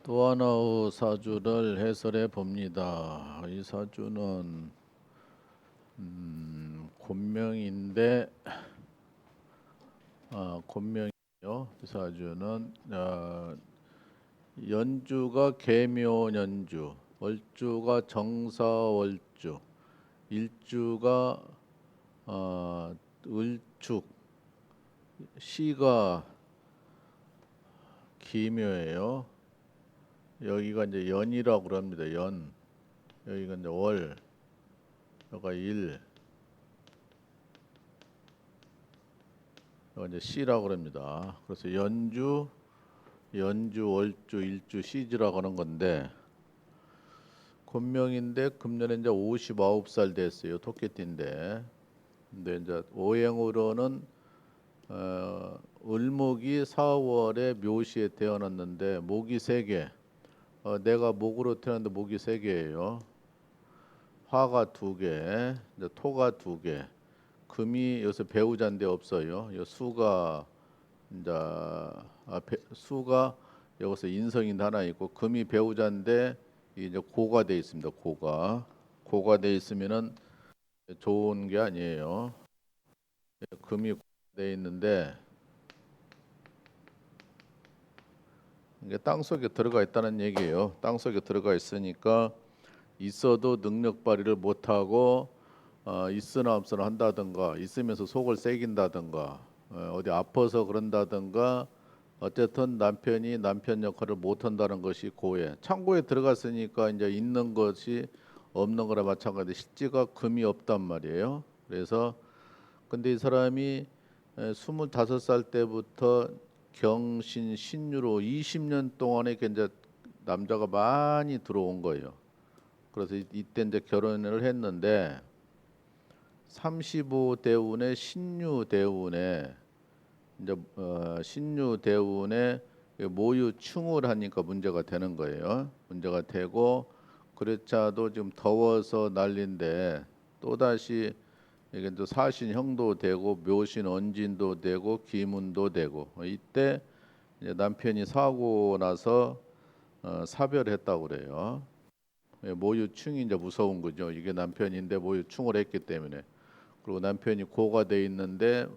또 하나의 사주를 해설해 봅니다. 이 사주는 곤명인데 곤명이요. 이 사주는 연주가 계묘연주, 월주가 정사월주, 일주가 을축, 시가 기묘예요. 여기가 이제 연이라고 그럽니다. 연. 여기가 이제 월. 여기가 일. 여기가 이제 시라고 그럽니다. 그래서 연주, 월주, 일주, 시지라고 하는 건데 곤명인데 금년에 이제 59살 됐어요. 토끼띠인데. 근데 이제 오행으로는 을목이 4월에 묘시에 태어났는데 목이 3개. 내가 목으로 태어났는데 목이 3개예요. 화가 2개, 이제 토가 2개. 금이 여기서 배우자인데 없어요. 이 수가 이제 수가 여기서 인성인데 하나 있고 금이 배우자인데 이제 고가 돼 있습니다. 고가 돼 있으면은 좋은 게 아니에요. 금이 돼 있는데 이게 땅 속에 들어가 있다는 얘기예요. 땅 속에 들어가 있으니까 있어도 능력 발휘를 못 하고 있으나 없으나 한다든가 있으면서 속을 새긴다든가 어디 아파서 그런다든가 어쨌든 남편이 남편 역할을 못 한다는 것이 고해. 창고에 들어갔으니까 이제 있는 것이 없는 거나 마찬가지. 실제가 금이 없단 말이에요. 그래서 근데 이 사람이 25살 때부터 경신 신유로 20년 동안에 이제 남자가 많이 들어온 거예요. 그래서 이때 이제 결혼을 했는데 35대운에 신유대운에 이제 신유대운에 모유충을 하니까 문제가 되는 거예요. 문제가 되고 그렇자도 지금 더워서 난린데 또 다시 이게 또 사신형도 되고 묘신 언진도 되고 기문도 되고 이때 이제 남편이 사고 나서 사별했다고 그래요. 모유충이 이제 무서운 거죠. 이게 남편인데 모유충을 했기 때문에. 그리고 남편이 고가 돼 있는데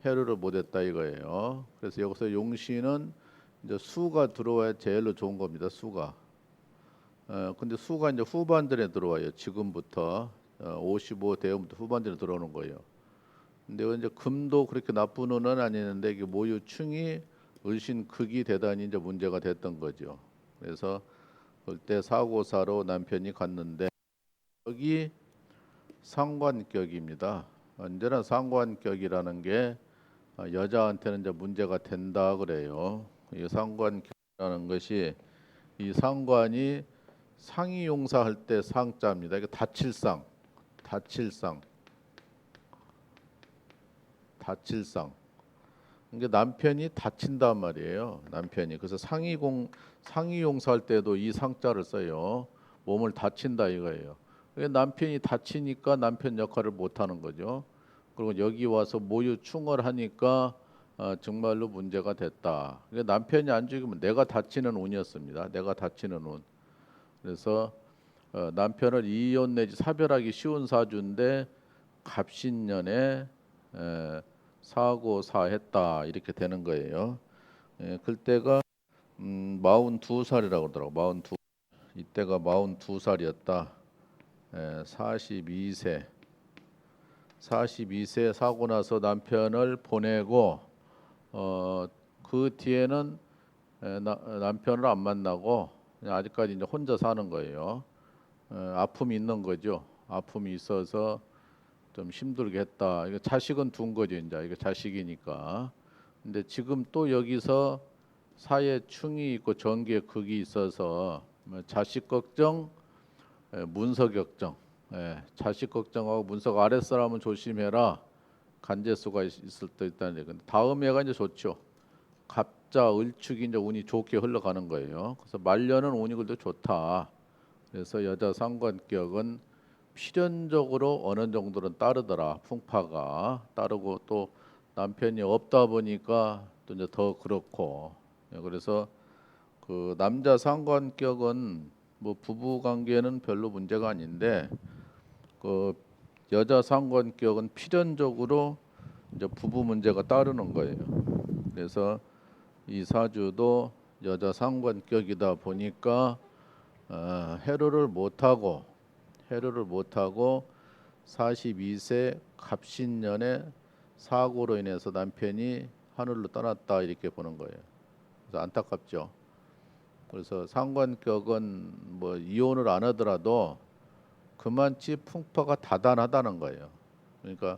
해로를 못했다 이거예요. 그래서 여기서 용신은 이제 수가 들어와야 제일로 좋은 겁니다. 수가. 근데 수가 이제 후반전에 들어와요. 지금부터 55 대운부터 후반전에 들어오는 거예요. 근데 이제 금도 그렇게 나쁜 운은 아니는데 이게 모유충이 을신 극이 대단히 이제 문제가 됐던 거죠. 그래서 그때 사고사로 남편이 갔는데 여기 상관격입니다. 언제나 상관격이라는 게 여자한테는 이제 문제가 된다 그래요. 이 상관격이라는 것이 이 상관이 상이용사 할 때 상자입니다. 이게 다칠상, 다칠상, 다칠상. 이게 남편이 다친단 말이에요. 남편이 그래서 상이용사 할 때도 이 상자를 써요. 몸을 다친다 이거예요. 남편이 다치니까 남편 역할을 못 하는 거죠. 그리고 여기 와서 모유충을 하니까 정말로 문제가 됐다. 남편이 안 죽이면 내가 다치는 운이었습니다. 내가 다치는 운. 그래서 남편을 이혼 내지 사별하기 쉬운 사주인데 갑신년에 사고사했다 이렇게 되는 거예요. 그때가 42살이라고 그러더라고. 42. 이때가 42살이었다. 42세. 42세 사고 나서 남편을 보내고 그 뒤에는 남편을 안 만나고 그냥 아직까지 이제 혼자 사는 거예요. 아픔이 있는 거죠. 아픔이 있어서 좀 힘들게 했다. 이거 자식은 둔 거죠, 이제. 이거 자식이니까. 근데 지금 또 여기서 사회 충이 있고 전기의 극이 있어서 뭐 자식 걱정, 문서 걱정. 자식 걱정하고 문석 아랫사람은 조심해라. 간재수가 있을 때 있다는 얘기. 근데 다음 해가 이제 좋죠. 갑자 을축이 이제 운이 좋게 흘러가는 거예요. 그래서 말년은 운이 그래도 좋다. 그래서 여자 상관격은 필연적으로 어느 정도는 따르더라. 풍파가 따르고 또 남편이 없다 보니까 또 이제 더 그렇고. 그래서 그 남자 상관격은 뭐 부부 관계는 별로 문제가 아닌데 그 여자 상관격은 필연적으로 이제 부부 문제가 따르는 거예요. 그래서 이 사주도 여자 상관격이다 보니까 해로를 못하고 42세 갑신년에 사고로 인해서 남편이 하늘로 떠났다 이렇게 보는 거예요. 그래서 안타깝죠. 그래서 상관격은 뭐 이혼을 안 하더라도 그만치 풍파가 다단하다는 거예요. 그러니까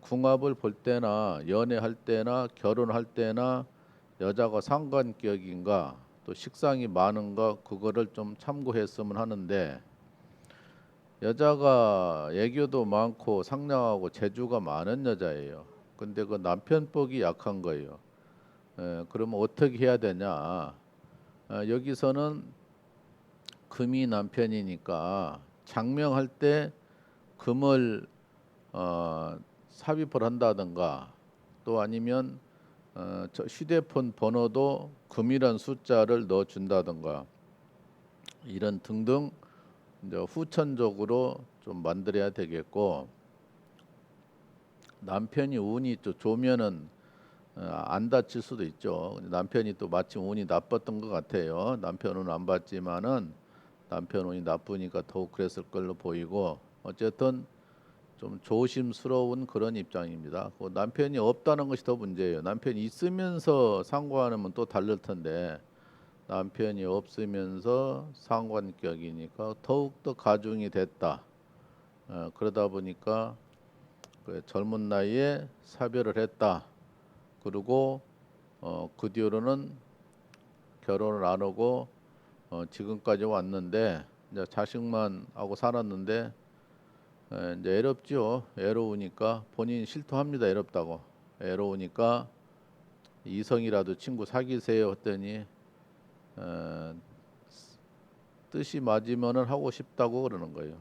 궁합을 볼 때나 연애할 때나 결혼할 때나 여자가 상관격인가 또 식상이 많은가 그거를 좀 참고했으면 하는데 여자가 애교도 많고 상냥하고 재주가 많은 여자예요. 근데 그 남편 복이 약한 거예요. 그러면 어떻게 해야 되냐? 여기서는 금이 남편이니까 장명할 때 금을 삽입을 한다든가 또 아니면 저 휴대폰 번호도 금이란 숫자를 넣어 준다든가 이런 등등 이제 후천적으로 좀 만들어야 되겠고 남편이 운이 또 좋으면은 안 다칠 수도 있죠. 근데 남편이 또 마침 운이 나빴던 것 같아요. 남편은 안 봤지만은 남편 운이 나쁘니까 더욱 그랬을 걸로 보이고 어쨌든 좀 조심스러운 그런 입장입니다. 그 남편이 없다는 것이 더 문제예요. 남편이 있으면서 상관하면 또 다를 텐데 남편이 없으면서 상관격이니까 더욱더 가중이 됐다. 그러다 보니까 그 젊은 나이에 사별을 했다. 그리고 그 뒤로는 결혼을 안 하고 지금까지 왔는데 이제 자식만 하고 살았는데 이제 애롭죠. 애로우니까 본인 실토합니다. 애롭다고. 애로우니까 이성이라도 친구 사귀세요 했더니 에, 뜻이 맞으면은 하고 싶다고 그러는 거예요.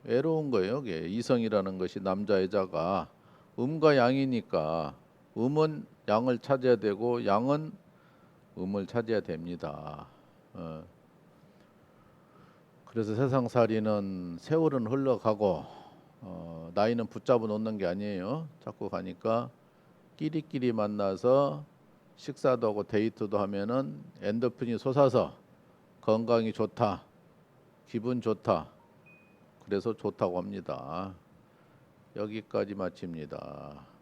애로운 거예요. 이게 이성이라는 것이 남자 여자가 음과 양이니까 음은 양을 차지해야 되고 양은 음을 차지해야 됩니다. 그래서 세상살이는 세월은 흘러가고 나이는 붙잡아 놓는 게 아니에요. 자꾸 가니까 끼리끼리 만나서 식사도 하고 데이트도 하면은 엔도핀이 솟아서 건강이 좋다, 기분 좋다. 그래서 좋다고 합니다. 여기까지 마칩니다.